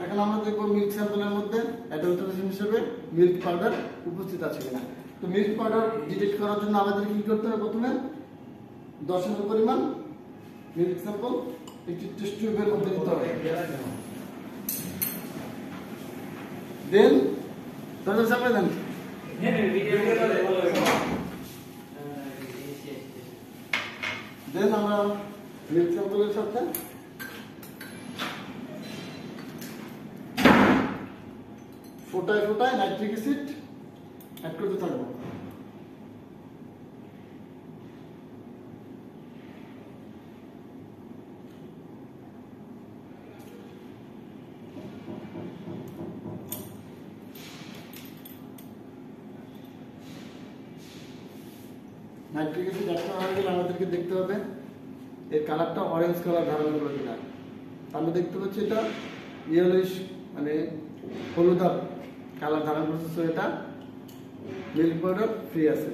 এখন আমরা দেখবো মিল্ক স্যাম্পলের মধ্যে অ্যাডাল্টারেশন হিসেবে মিল্ক পাউডার উপস্থিত আছে কিনা। তো মিল্ক পাউডার ডিটেক্ট করার জন্য আমাদের কি করতে হবে? প্রথমে 10 ml পরিমাণ মিল্ক স্যাম্পল একটি টেস্ট টিউবের মধ্যে নিতে হবে। দেন তাদের সামনে দেন আমরা মিল্ক স্যাম্পলের সাথে ফোটায় ফোটায় নাইট্রিক অ্যাসিড অ্যাড করতে থাকবো। নাইট্রিক অ্যাসিড অ্যাড করা হয়ে গেলে আমাদেরকে দেখতে হবে এর কালারটা অরেঞ্জ কালার ধারণ করবে কিনা। আমি দেখতে পাচ্ছি এটা ইয়েলোইশ মানে হলুদাভ কালার ধারণ করছে, এটা মিল্ক পাউডার ফ্রি আছে।